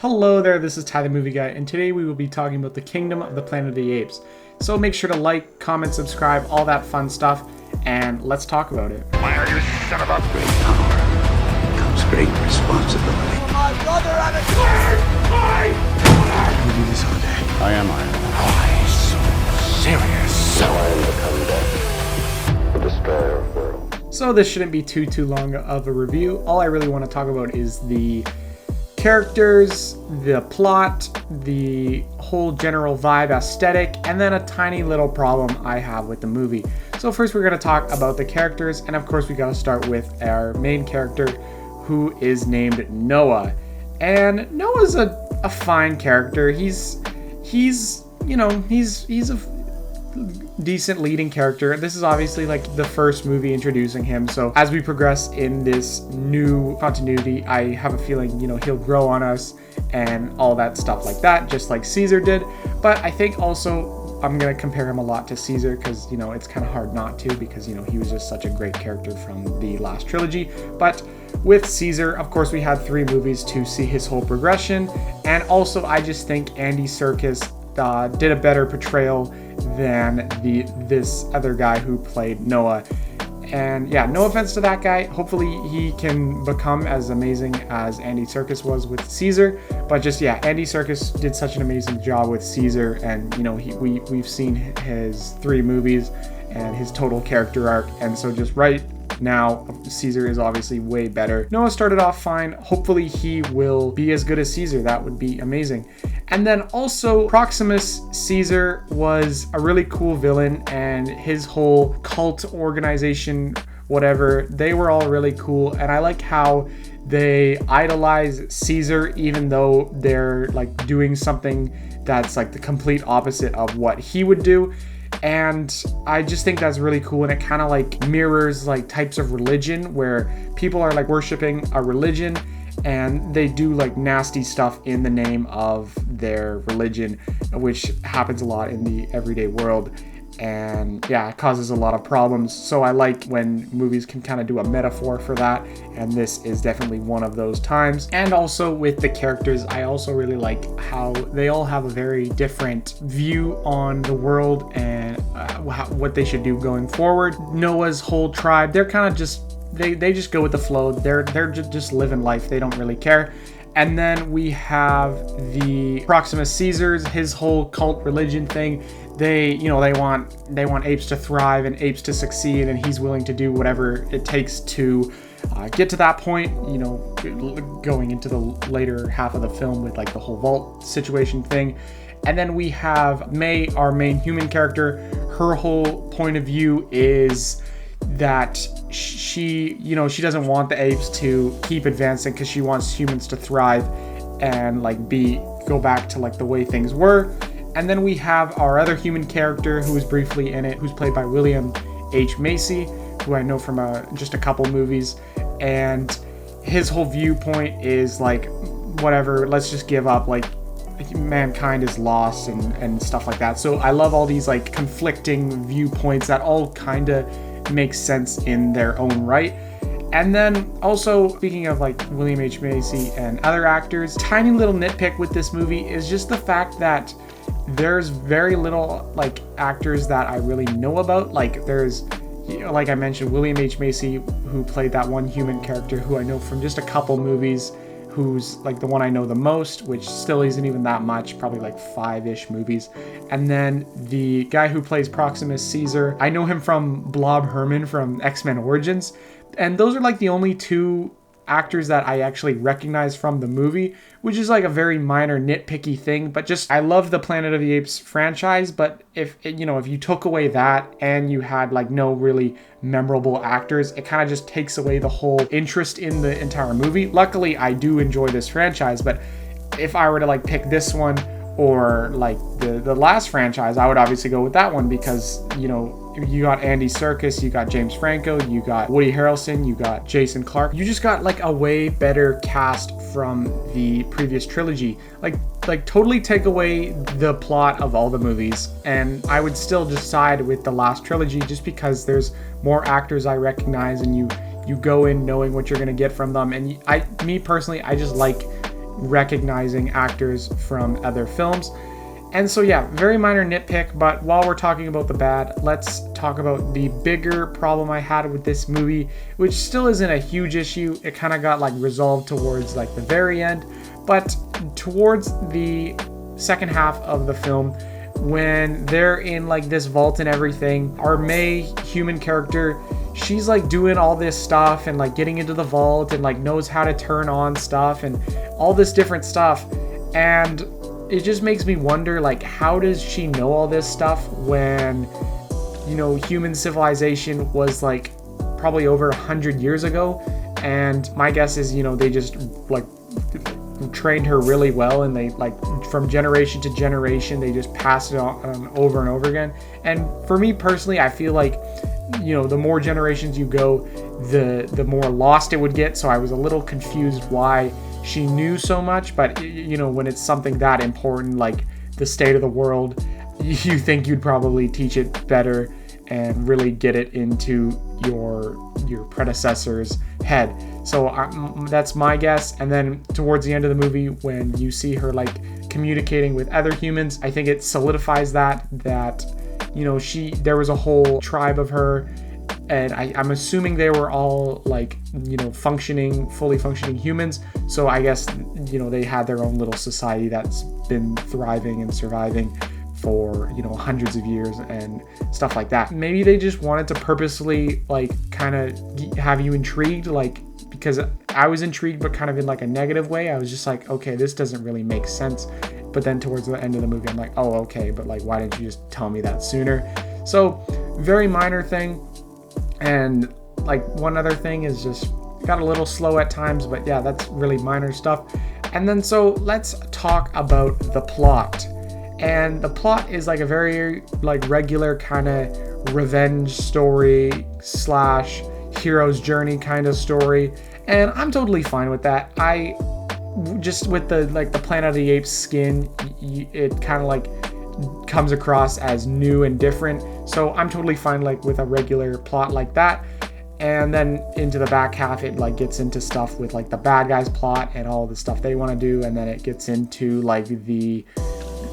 Hello there, this is Ty the Movie Guy, and today we will be talking about the Kingdom of the Planet of the Apes. So make sure to like, comment, subscribe, all that fun stuff, and let's talk about it. Why are you son of a great power comes great responsibility. My brother and a You do this all day. I am Iron Man. Why so serious? Now I am the Comeback, the destroyer of worlds. So this shouldn't be too long of a review. All I really want to talk about is the characters, the plot, the whole general vibe, aesthetic, and then a tiny little problem I have with the movie. So first we're going to talk about the characters, and of course we got to start with our main character, who is named Noah. And Noah's a fine character. He's a decent leading character. This is obviously like the first movie introducing him, so as we progress in this new continuity, I have a feeling he'll grow on us and all that stuff like that, just like Caesar did. But I think also I'm gonna compare him a lot to Caesar because it's kind of hard not to, because he was just such a great character from the last trilogy. But with Caesar, of course, we had 3 movies to see his whole progression, and also I just think Andy Serkis did a better portrayal than this other guy who played Noah. And yeah, no offense to that guy. Hopefully he can become as amazing as Andy Serkis was with Caesar. But just Andy Serkis did such an amazing job with Caesar, and we've seen his 3 movies and his total character arc, and so just right now Caesar is obviously way better. Noah started off fine. Hopefully he will be as good as Caesar. That would be amazing. And then also Proximus Caesar was a really cool villain, and his whole cult organization, whatever, they were all really cool. And I like how they idolize Caesar even though they're like doing something that's like the complete opposite of what he would do. And I just think that's really cool, and it kind of like mirrors like types of religion where people are like worshiping a religion and they do like nasty stuff in the name of their religion, which happens a lot in the everyday world, and it causes a lot of problems. So I like when movies can kind of do a metaphor for that, and this is definitely one of those times. And also with the characters, I also really like how they all have a very different view on the world and what they should do going forward. Noah's whole tribe, they're kind of just they just go with the flow. They're just living life. They don't really care. And then we have the Proximus Caesars, his whole cult religion thing. They want apes to thrive and apes to succeed, and he's willing to do whatever it takes to get to that point. Going into the later half of the film with like the whole vault situation thing. And then we have May, our main human character. Her whole point of view is that she doesn't want the apes to keep advancing because she wants humans to thrive and like go back to like the way things were. And then we have our other human character who is briefly in it, who's played by William H. Macy, who I know from just a couple movies. And his whole viewpoint is like, whatever, let's just give up, like mankind is lost and stuff like that. So I love all these like conflicting viewpoints that all kind of make sense in their own right. And then also, speaking of like William H. Macy and other actors, tiny little nitpick with this movie is just the fact that there's very little like actors that I really know about. Like there's, like I mentioned, William H. Macy, who played that one human character who I know from just a couple movies, who's like the one I know the most, which still isn't even that much, probably like 5-ish movies. And then the guy who plays Proximus Caesar, I know him from Blob Herman from X-Men Origins. And those are like the only 2 actors that I actually recognize from the movie, which is like a very minor nitpicky thing. But just, I love the Planet of the Apes franchise, but if you took away that and you had like no really memorable actors, it kind of just takes away the whole interest in the entire movie. Luckily, I do enjoy this franchise, but if I were to like pick this one or like the last franchise, I would obviously go with that one because, you got Andy Serkis, you got James Franco, you got Woody Harrelson, you got Jason Clarke. You just got like a way better cast from the previous trilogy. Like totally take away the plot of all the movies, and I would still just side with the last trilogy just because there's more actors I recognize, and you go in knowing what you're gonna get from them. And me personally, I just like recognizing actors from other films. And so yeah, very minor nitpick, but while we're talking about the bad, let's talk about the bigger problem I had with this movie, which still isn't a huge issue. It kind of got like resolved towards like the very end, but towards the second half of the film, when they're in like this vault and everything, our May human character, she's like doing all this stuff and like getting into the vault and like knows how to turn on stuff and all this different stuff. And it just makes me wonder, like, how does she know all this stuff when, you know, human civilization was like probably over 100 years ago? And my guess is, you know, they just like trained her really well, and they like from generation to generation, they just passed it on over and over again. And for me personally, I feel like, you know, the more generations you go, the more lost it would get. So I was a little confused why she knew so much. But you know, when it's something that important like the state of the world, you think you'd probably teach it better and really get it into your predecessor's head. So that's my guess. And then towards the end of the movie, when you see her like communicating with other humans, I think it solidifies that you know, there was a whole tribe of her, and I'm assuming they were all like, you know, fully functioning humans. So I guess, you know, they had their own little society that's been thriving and surviving for, you know, hundreds of years and stuff like that. Maybe they just wanted to purposely like kind of have you intrigued, like, because I was intrigued, but kind of in like a negative way. I was just like, okay, this doesn't really make sense. But then towards the end of the movie, I'm like, oh, okay, but like, why didn't you just tell me that sooner? So very minor thing. And like one other thing is just got a little slow at times, but yeah, that's really minor stuff. And then so let's talk about the plot. And the plot is like a very like regular kind of revenge story / hero's journey kind of story. And I'm totally fine with that. I just, with the like the Planet of the Apes skin, it kind of like comes across as new and different. So I'm totally fine like with a regular plot like that. And then into the back half, it like gets into stuff with like the bad guys plot and all the stuff they want to do. And then it gets into like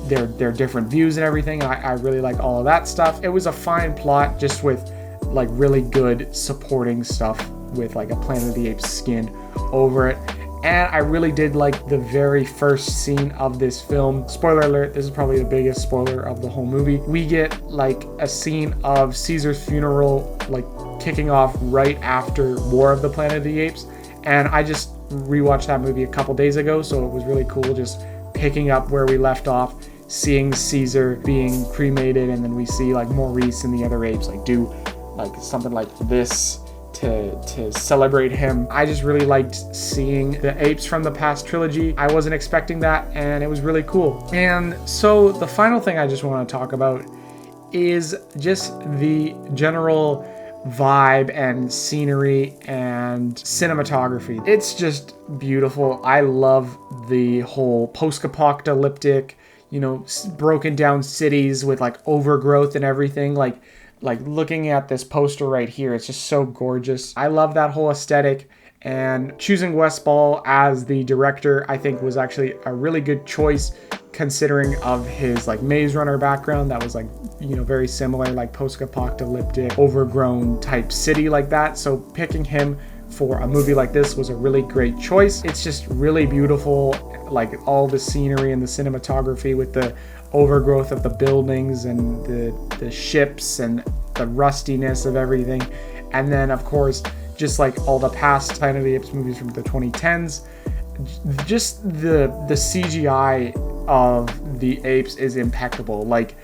their different views and everything. I really like all of that stuff. It was a fine plot, just with like really good supporting stuff with like a Planet of the Apes skin over it. And I really did like the very first scene of this film. Spoiler alert, this is probably the biggest spoiler of the whole movie. We get like a scene of Caesar's funeral like kicking off right after War of the Planet of the Apes. And I just rewatched that movie a couple days ago, so it was really cool just picking up where we left off, seeing Caesar being cremated, and then we see like Maurice and the other apes like do like something like this to celebrate him. I just really liked seeing the apes from the past trilogy. I wasn't expecting that, and it was really cool. And so the final thing I just want to talk about is just the general vibe and scenery and cinematography. It's just beautiful. I love the whole post-apocalyptic, you know, broken down cities with like overgrowth and everything. Like looking at this poster right here, it's just so gorgeous. I love that whole aesthetic, and choosing Wes Ball as the director, I think, was actually a really good choice, considering of his like Maze Runner background. That was like, you know, very similar, like post-apocalyptic, overgrown type city like that. So picking him for a movie like this was a really great choice. It's just really beautiful, like all the scenery and the cinematography with the overgrowth of the buildings and the ships and the rustiness of everything. And then of course, just like all the past Planet of the Apes movies from the 2010s, just the CGI of the apes is impeccable. Like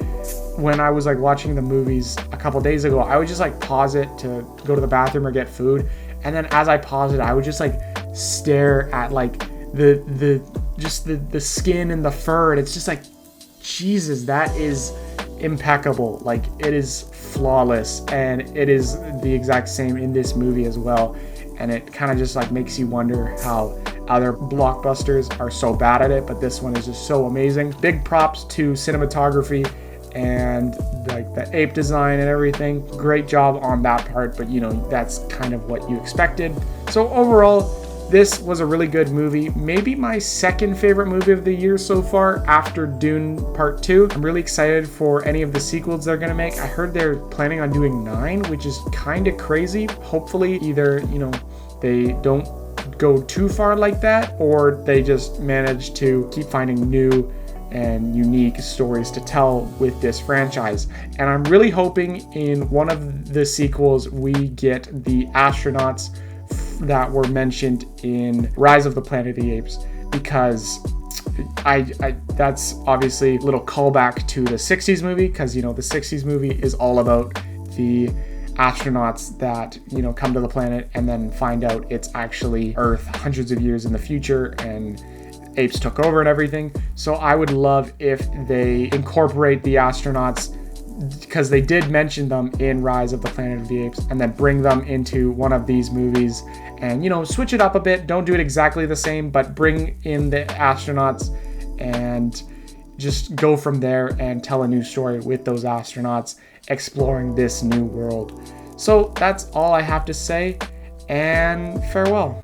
when I was like watching the movies a couple days ago, I would just like pause it to go to the bathroom or get food, and then as I paused it, I would just like stare at like the skin and the fur, and it's just like, Jesus, that is impeccable. Like it is flawless, and it is the exact same in this movie as well. And it kind of just like makes you wonder how other blockbusters are so bad at it, but this one is just so amazing. Big props to cinematography and like the ape design and everything. Great job on that part, but you know, that's kind of what you expected. So overall, This was a really good movie, maybe my second favorite movie of the year so far after Dune Part 2. I'm really excited for any of the sequels they're gonna make. I heard they're planning on doing 9, which is kind of crazy. Hopefully either, they don't go too far like that, or they just manage to keep finding new and unique stories to tell with this franchise. And I'm really hoping in one of the sequels we get the astronauts that were mentioned in Rise of the Planet of the Apes, because I that's obviously a little callback to the 60s movie, because the 60s movie is all about the astronauts that come to the planet and then find out it's actually Earth hundreds of years in the future and apes took over and everything. So I would love if they incorporate the astronauts, because they did mention them in Rise of the Planet of the Apes, and then bring them into one of these movies and switch it up a bit. Don't do it exactly the same, but bring in the astronauts and just go from there and tell a new story with those astronauts exploring this new world. So that's all I have to say, and farewell.